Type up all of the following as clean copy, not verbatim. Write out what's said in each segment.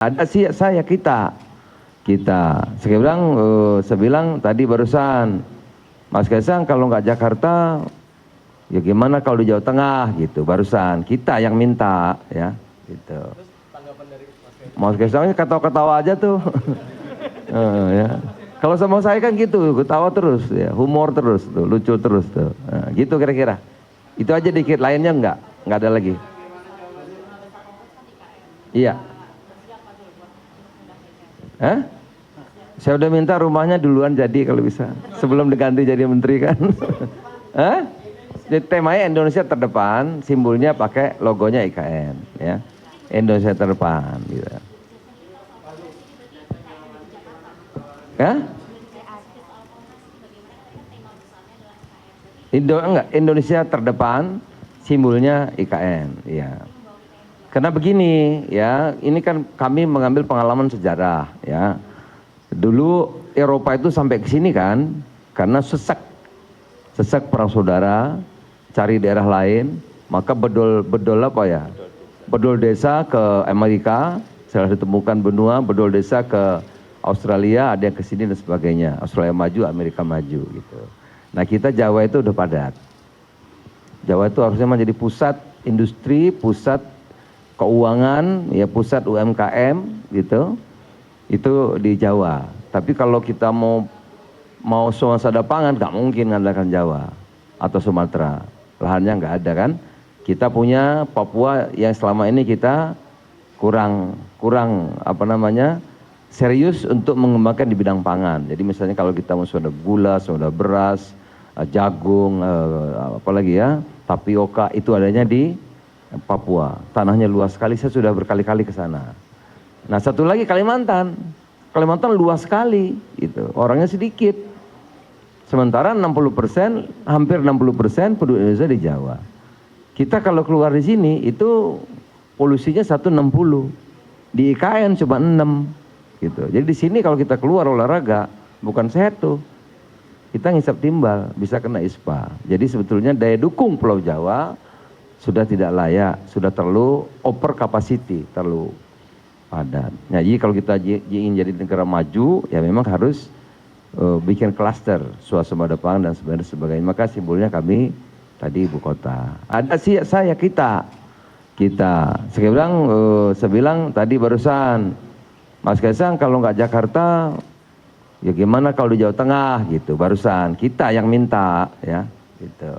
Ada sih saya kita. Saya bilang tadi barusan, Mas Kaisang kalau nggak Jakarta, ya gimana kalau di Jawa Tengah gitu. Barusan kita yang minta ya. Gitu. Mas Kaisangnya ketawa-ketawa aja tuh. Ya. Kalau sama saya kan gitu, ketawa terus, ya, humor terus, tuh, lucu terus tuh. Nah, gitu kira-kira. Itu aja dikit, lainnya nggak ada lagi. Iya. Hah? Saya udah minta rumahnya duluan jadi kalau bisa, sebelum diganti jadi menteri kan. Hah? Jadi temanya Indonesia terdepan, simbolnya pakai logonya IKN, ya. Indonesia terdepan, gitu. Hah? Indonesia terdepan, simbolnya IKN, ya. Karena begini, ya, ini kan kami mengambil pengalaman sejarah, ya. Dulu Eropa itu sampai ke sini kan, karena sesak perang saudara, cari daerah lain, maka bedol apa ya? Bedol desa ke Amerika, setelah ditemukan benua, bedol desa ke Australia, ada yang ke sini dan sebagainya. Australia maju, Amerika maju, gitu. Nah kita Jawa itu udah padat. Jawa itu harusnya menjadi pusat industri, pusat keuangan, ya pusat UMKM, gitu. Itu di Jawa. Tapi kalau kita mau swasembada pangan, nggak mungkin ngandalkan Jawa atau Sumatera. Lahannya nggak ada kan. Kita punya Papua yang selama ini kita kurang serius untuk mengembangkan di bidang pangan. Jadi misalnya kalau kita mau swasembada gula, swasembada beras, jagung, apalagi ya, tapioka, itu adanya di Papua. Tanahnya luas sekali, saya sudah berkali-kali ke sana. Nah satu lagi Kalimantan luas sekali, gitu. Orangnya sedikit. Sementara 60%, hampir 60% penduduk Indonesia di Jawa. Kita kalau keluar di sini itu polusinya 160, di IKN cuma 6, gitu. Jadi di sini kalau kita keluar olahraga bukan sehat tuh, kita ngisap timbal, bisa kena ISPA. Jadi sebetulnya daya dukung Pulau Jawa sudah tidak layak, sudah terlalu over capacity, terlalu padat. Nah, jadi kalau kita ingin jadi negara maju, ya memang harus bikin klaster swasembada pangan dan sebagainya. Maka simbolnya kami tadi ibu kota. Ada sih saya kita. Saya bilang tadi barusan, Mas Kaisang kalau nggak Jakarta, ya gimana kalau di Jawa Tengah gitu. Barusan kita yang minta, ya. Gitu.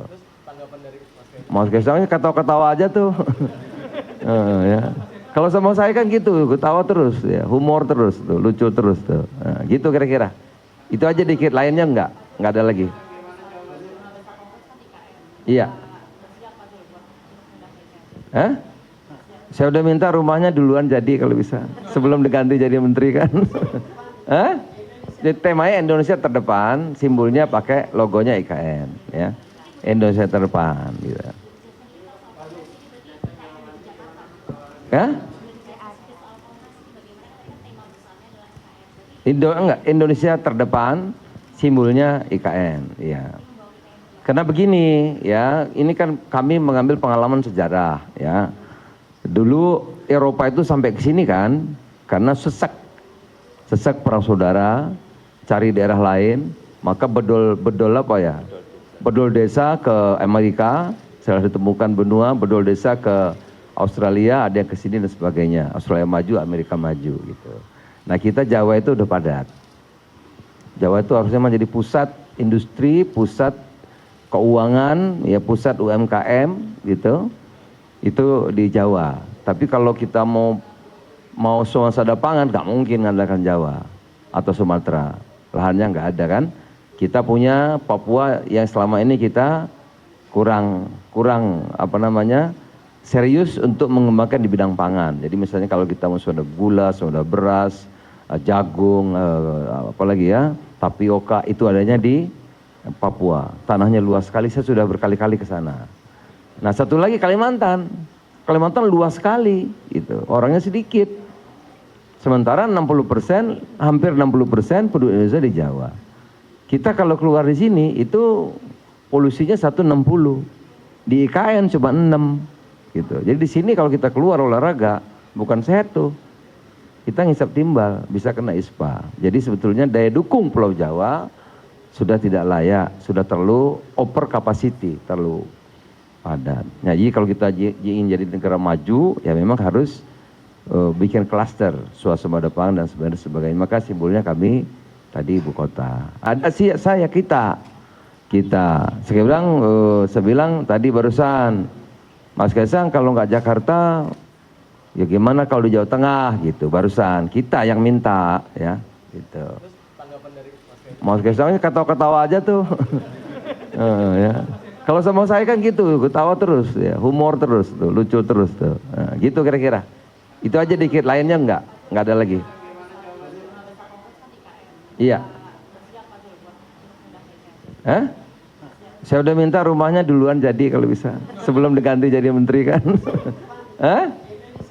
Mas Kaisangnya ketawa-ketawa aja tuh. Ya. Kalau sama saya kan gitu, ketawa terus, ya, humor terus, tuh, lucu terus tuh. Nah, gitu kira-kira. Itu aja dikit, lainnya nggak ada lagi. Iya. Hah? Saya udah minta rumahnya duluan jadi kalau bisa, sebelum diganti jadi menteri kan. Hah? Jadi temanya Indonesia terdepan, simbolnya pakai logonya IKN, ya. Indonesia terdepan, gitu. Ya? Indonesia terdepan, simbolnya IKN, ya. Karena begini, ya, ini kan kami mengambil pengalaman sejarah, ya. Dulu Eropa itu sampai ke sini kan, karena sesak perang saudara, cari daerah lain, maka bedol apa ya? Bedol desa ke Amerika, setelah ditemukan benua, bedol desa ke Australia, ada yang ke sini dan sebagainya. Australia maju, Amerika maju, gitu. Nah kita Jawa itu udah padat. Jawa itu harusnya menjadi pusat industri, pusat keuangan, ya pusat UMKM, gitu. Itu di Jawa. Tapi kalau kita mau swasembada pangan, nggak mungkin ngandalkan Jawa atau Sumatera. Lahannya nggak ada kan. Kita punya Papua yang selama ini kita kurang serius untuk mengembangkan di bidang pangan. Jadi misalnya kalau kita mau swasembada gula, swasembada beras, jagung, apalagi ya, tapioka, itu adanya di Papua. Tanahnya luas sekali, saya sudah berkali-kali ke sana. Nah satu lagi Kalimantan luas sekali, gitu. Orangnya sedikit. Sementara 60%, hampir 60% penduduk Indonesia di Jawa. Kita kalau keluar di sini itu polusinya 160, di IKN cuma 6. Gitu. Jadi di sini kalau kita keluar olahraga bukan sehat tuh, kita ngisap timbal, bisa kena ISPA. Jadi sebetulnya daya dukung Pulau Jawa sudah tidak layak, sudah terlalu over capacity, terlalu padat. Nah, jadi kalau kita ingin jadi negara maju, ya memang harus bikin klaster swasembada pangan dan sebagainya. Maka simbolnya kami tadi ibu kota. Ada sih kita. Saya bilang tadi barusan, Mas Kaisang kalau nggak Jakarta, ya gimana kalau di Jawa Tengah gitu. Barusan kita yang minta, ya gitu. Mas Kaisang ketawa-ketawa aja tuh. Ya. Kalau sama saya kan gitu, ketawa terus, ya, humor terus, tuh, lucu terus tuh. Nah, gitu kira-kira. Itu aja dikit, lainnya nggak ada lagi. Iya. Hah? Saya udah minta rumahnya duluan jadi kalau bisa, sebelum diganti jadi menteri kan. Hah?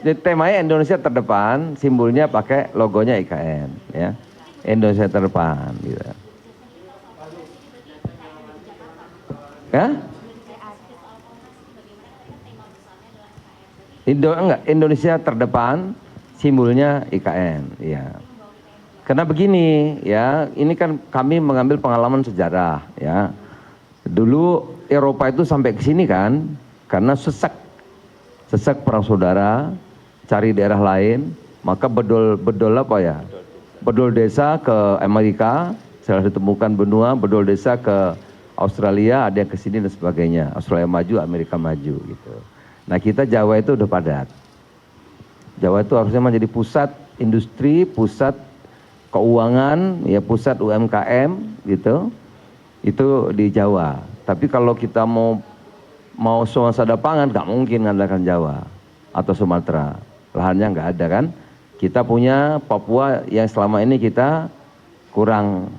Jadi temanya Indonesia terdepan, simbolnya pakai logonya IKN, ya. Indonesia terdepan, gitu. Hah? Indonesia terdepan, simbolnya IKN, ya. Karena begini, ya, ini kan kami mengambil pengalaman sejarah, ya. Dulu Eropa itu sampai ke sini kan, karena sesak perang saudara, cari daerah lain, maka bedol apa ya? Bedol desa ke Amerika, setelah ditemukan benua, bedol desa ke Australia, ada yang ke sini dan sebagainya. Australia maju, Amerika maju gitu. Nah, kita Jawa itu udah padat. Jawa itu harusnya menjadi pusat industri, pusat keuangan, ya pusat UMKM gitu. Itu di Jawa. Tapi kalau kita mau swasembada pangan, nggak mungkin mengandalkan Jawa atau Sumatera. Lahannya nggak ada kan. Kita punya Papua yang selama ini kita kurang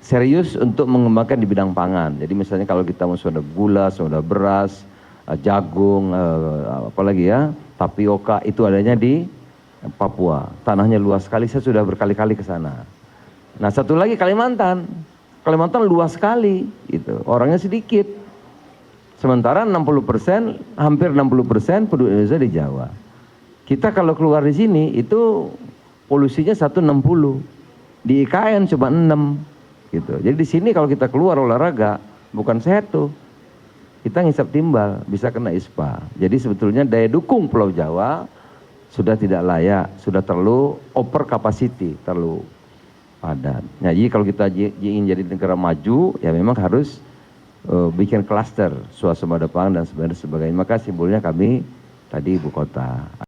serius untuk mengembangkan di bidang pangan. Jadi misalnya kalau kita mau swasembada gula, swasembada beras, jagung, apalagi ya, tapioka, itu adanya di Papua. Tanahnya luas sekali, saya sudah berkali-kali ke sana. Nah, satu lagi Kalimantan luas sekali, gitu. Orangnya sedikit. Sementara 60%, hampir 60% penduduk Indonesia di Jawa. Kita kalau keluar di sini itu polusinya 160, di IKN cuma 6, gitu. Jadi di sini kalau kita keluar olahraga bukan sehat tuh, kita ngisap timbal, bisa kena ISPA. Jadi sebetulnya daya dukung Pulau Jawa sudah tidak layak, sudah terlalu over capacity, terlalu padat. Nah, jadi kalau kita ingin jadi negara maju, ya memang harus bikin klaster swasembada pangan dan sebagainya. Maka simbolnya kami tadi ibu kota.